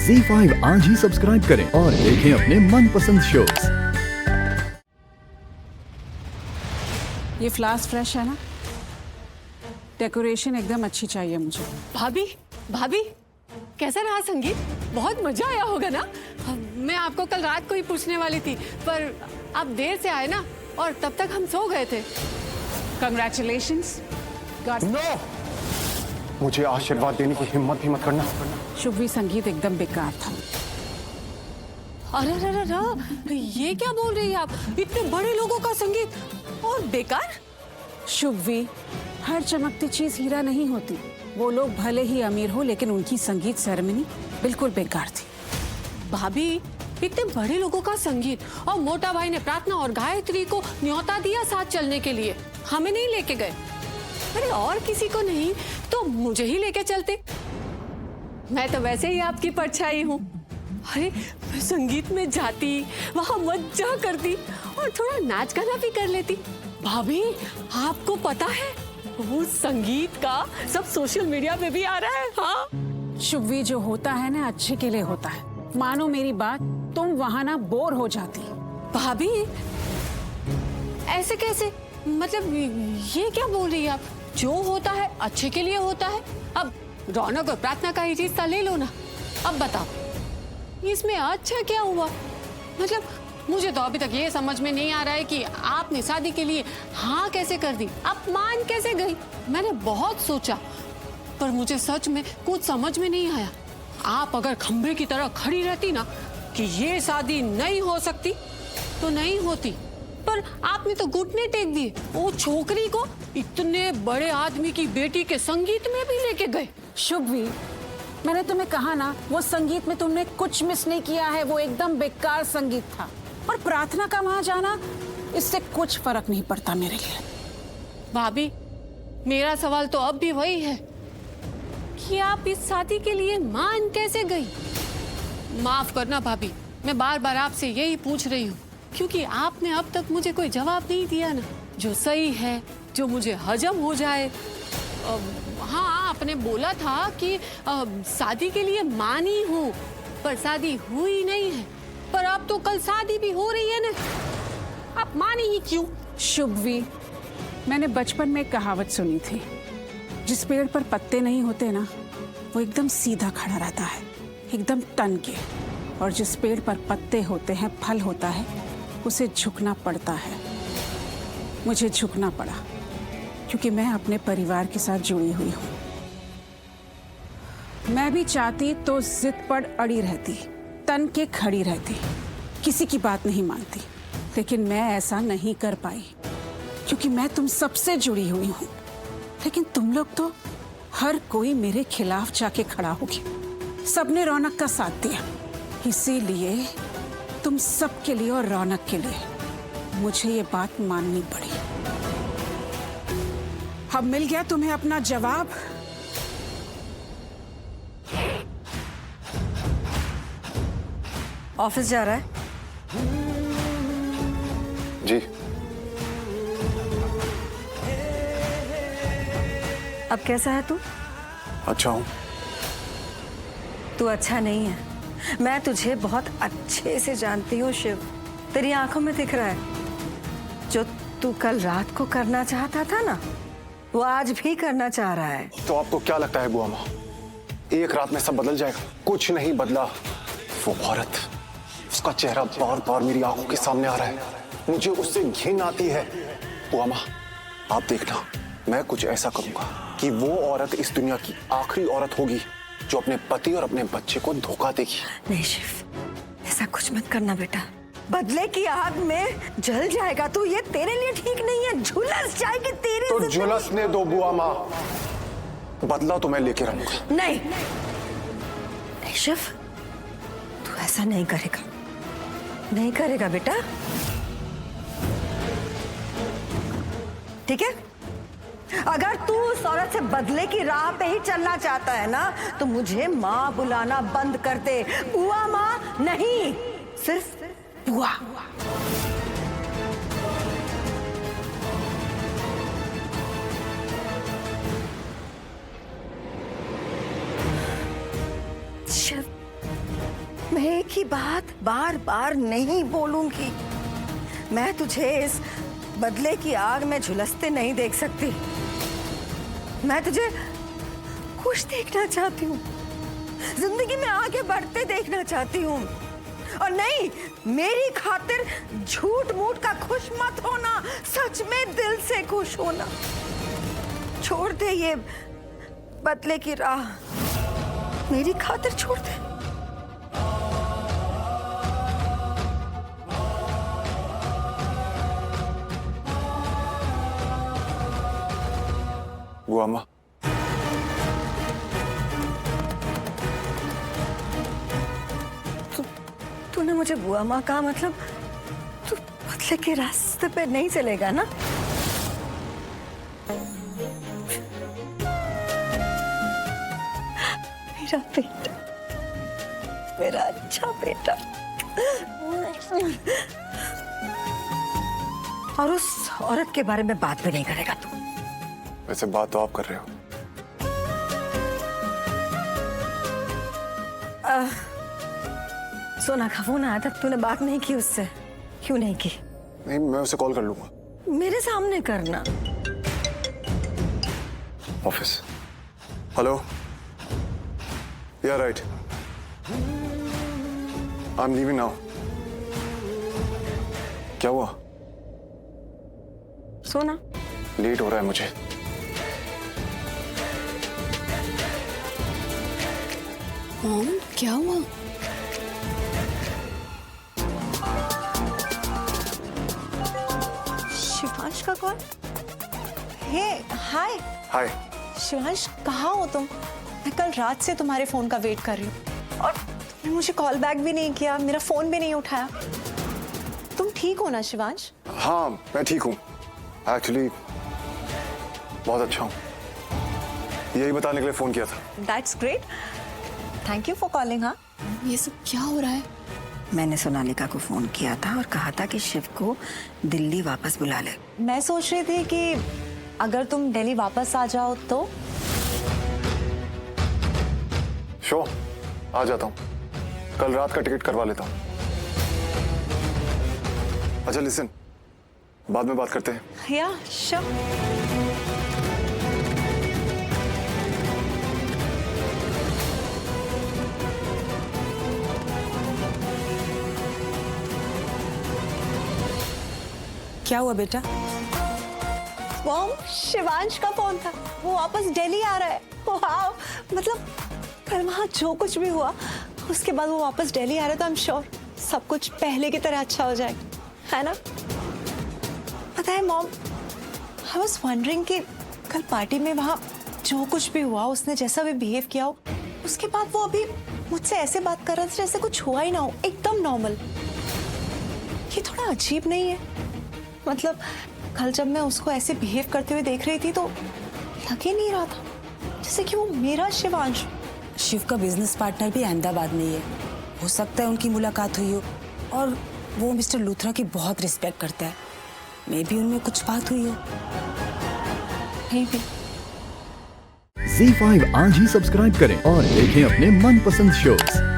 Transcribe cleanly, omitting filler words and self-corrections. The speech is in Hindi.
ZEE5 आज ही सब्सक्राइब करें और देखें अपने मनपसंद शोज। ये फ्लास्क फ्रेश है ना? डेकोरेशन एकदम अच्छी चाहिए मुझे। भाभी भाभी कैसा रहा संगीत? बहुत मजा आया होगा ना? मैं आपको कल रात को ही पूछने वाली थी, पर आप देर से आए ना, और तब तक हम सो गए थे। कंग्रेचुलेशंस। नो! मुझे आशीर्वाद देने की हिम्मत भी मत करना। शुभवी, संगीत एकदम बेकार था। अरे अरे, ये क्या बोल रही हैं आप? इतने बड़े लोगों का संगीत और बेकार? शुभवी, हर चमकती चीज हीरा नहीं होती। वो लोग भले ही अमीर हो, लेकिन उनकी संगीत सेरेमनी बिल्कुल बेकार थी। भाभी, इतने बड़े लोगों का संगीत, और मोटा भाई ने प्रार्थना और गायत्री को न्योता दिया साथ चलने के लिए। हमें नहीं लेके गए। अरे और किसी को नहीं तो मुझे ही लेके चलते। मैं तो वैसे ही आपकी परछाई हूँ। अरे मैं संगीत में जाती, वहाँ मजा करती और थोड़ा नाच गाना भी कर लेती। भाभी, आपको पता है वो संगीत का सब सोशल मीडिया पे भी आ रहा है। हाँ शुभवी, जो होता है ना अच्छे के लिए होता है। मानो मेरी बात, तुम वहाँ ना बोर हो जाती। भाभी ऐसे कैसे? मतलब ये क्या बोल रही है आप? जो होता है अच्छे के लिए होता है। अब रौनक और प्रार्थना का ही रिश्ता ले लो ना। अब बताओ इसमें अच्छा क्या हुआ? मतलब मुझे तो अभी तक ये समझ में नहीं आ रहा है कि आपने शादी के लिए हाँ कैसे कर दी, आप मान कैसे गई? मैंने बहुत सोचा, पर मुझे सच में कुछ समझ में नहीं आया। आप अगर खंभे की तरह खड़ी रहती ना कि ये शादी नहीं हो सकती, तो नहीं होती। पर आपने तो घुटने टेक दिए। वो छोकरी को इतने बड़े आदमी की बेटी के संगीत में भी लेके गए। शुभवी, मैंने तुम्हें कहा ना, वो संगीत में तुमने कुछ मिस नहीं किया है। वो एकदम बेकार संगीत था। और प्रार्थना का वहां जाना, इससे कुछ फर्क नहीं पड़ता मेरे लिए। भाभी, मेरा सवाल तो अब भी वही है कि आप इस शादी के लिए मान कैसे गई? माफ करना भाभी, मैं बार बार आपसे यही पूछ रही हूँ, क्योंकि आपने अब तक मुझे कोई जवाब नहीं दिया ना, जो सही है, जो मुझे हजम हो जाए। हाँ, आपने बोला था कि शादी के लिए मानी हूँ, पर शादी हुई नहीं है। पर अब तो कल शादी भी हो रही है ना, आप मानी ही क्यों? शुभवी, मैंने बचपन में एक कहावत सुनी थी, जिस पेड़ पर पत्ते नहीं होते ना, वो एकदम सीधा खड़ा रहता है, एकदम तन के। और जिस पेड़ पर पत्ते होते हैं, फल होता है, उसे झुकना पड़ता है। मुझे झुकना पड़ा क्योंकि मैं अपने परिवार के साथ जुड़ी हुई हूँ। मैं भी चाहती तो जिद पर अड़ी रहती, तन के खड़ी रहती, किसी की बात नहीं मानती। लेकिन मैं ऐसा नहीं कर पाई क्योंकि मैं तुम सबसे जुड़ी हुई हूँ। लेकिन तुम लोग तो हर कोई मेरे खिलाफ जाके खड़ा हो गया। सबने रौनक का साथ दिया, इसीलिए तुम सबके लिए और रौनक के लिए मुझे ये बात माननी पड़ी। अब मिल गया तुम्हें अपना जवाब। ऑफिस जा रहा है? जी। अब कैसा है तू? अच्छा हूँ। तू अच्छा नहीं है। मैं तुझे बहुत अच्छे से जानती हूँ शिव। तेरी आंखों में दिख रहा है। जो तू कल रात को करना चाहता था ना, वो आज भी करना चाह रहा है। तो आपको क्या लगता है बुआ माँ, एक रात में सब बदल जाएगा? कुछ नहीं बदला। वो औरत, उसका चेहरा बार बार मेरी आंखों के सामने आ रहा है। मुझे उससे घिन आती है। बुआ माँ, आप देखना, मैं कुछ ऐसा करूंगा कि वो औरत इस दुनिया की आखिरी औरत होगी जो अपने पति और अपने बच्चे को धोखा देगी। नहीं शिव, ऐसा कुछ मत करना बेटा। बदले की आग में जल जाएगा तू, ये तेरे लिए ठीक नहीं है। झुलस जाएगी तेरी तो जिंदगी। झुलसने दो बुआ माँ, बदला तो मैं लेके रहूंगा। नहीं नहीं शिव, तू ऐसा नहीं करेगा। नहीं करेगा बेटा, ठीक है? अगर तू उस औरत से बदले की राह पे ही चलना चाहता है ना, तो मुझे माँ बुलाना बंद कर दे। बुआ माँ नहीं, सिर्फ बुआ। शिव, एक ही बात बार बार नहीं बोलूंगी। मैं तुझे इस बदले की आग में झुलसते नहीं देख सकती। मैं तुझे खुश देखना चाहती हूँ, जिंदगी में आगे बढ़ते देखना चाहती हूँ। और नहीं, मेरी खातिर झूठ मूठ का खुश मत होना, सच में दिल से खुश होना। छोड़ दे ये बदले की राह, मेरी खातिर छोड़ दे। बुआ अम्मा, तूने मुझे बुआ माँ कहा, मतलब तू बदले के रास्ते पे नहीं चलेगा ना? मेरा बेटा, मेरा अच्छा बेटा। और उस औरत के बारे में बात भी नहीं करेगा तू। वैसे बात तो आप कर रहे हो। सोना का फोन आया था, तूने बात नहीं की उससे? क्यों नहीं की? नहीं, मैं उसे कॉल कर लूंगा। मेरे सामने करना। ऑफिस। हेलो, या right, I am leaving now. क्या हुआ? सोना, लेट हो रहा है मुझे। मॉम, क्या हुआ? शिवांश का कॉल? हे, हाय। हाय। शिवांश, कहाँ हो तुम? मैं कल रात से तुम्हारे फोन का वेट कर रही हूँ और तुमने मुझे कॉल बैक भी नहीं किया, मेरा फोन भी नहीं उठाया। तुम ठीक हो ना शिवांश? हाँ, मैं ठीक हूँ। एक्चुअली बहुत अच्छा हूँ। यही बताने के लिए फोन किया था। That's great, thank you for calling. हाँ, ये सब क्या हो रहा है? मैंने सोनालिका को फोन किया था और कहा था कि शिव को दिल्ली वापस बुला ले। मैं सोच रही थी कि अगर तुम दिल्ली वापस आ जाओ तो। शो, आ जाता हूँ। कल रात का टिकट करवा लेता हूँ। अच्छा लिसन, बाद में बात करते हैं। या श्योर। क्या हुआ बेटा? मॉम, शिवांश का फोन था, वो वापस दिल्ली आ रहा है। वाह, मतलब कल वहाँ जो कुछ भी हुआ उसके बाद वो वापस दिल्ली आ रहा है, तो आई एम श्योर सब कुछ पहले की तरह अच्छा हो जाएगा, है ना? पता है मॉम, आई वाज वंडरिंग कि कल पार्टी में वहाँ जो कुछ भी हुआ, उसने जैसा भी बिहेव किया हो, उसके बाद वो अभी मुझसे ऐसे बात कर रहा था जैसे कुछ हुआ ही ना हो, एकदम नॉर्मल। ये थोड़ा अजीब नहीं है? मतलब कल जब मैं उसको ऐसे बिहेव करते हुए देख रही थी तो लग ही नहीं रहा था जैसे कि वो मेरा शिवांश। शिव का बिजनेस पार्टनर भी अहमदाबाद में ही है, हो सकता है उनकी मुलाकात हुई हो और वो मिस्टर लूथरा की बहुत रिस्पेक्ट करता है। मे बी उनमें कुछ बात हुई हो। May be. ZEE5 आज ही सब्सक्राइब करें और देखें अपने मनपसंद शोज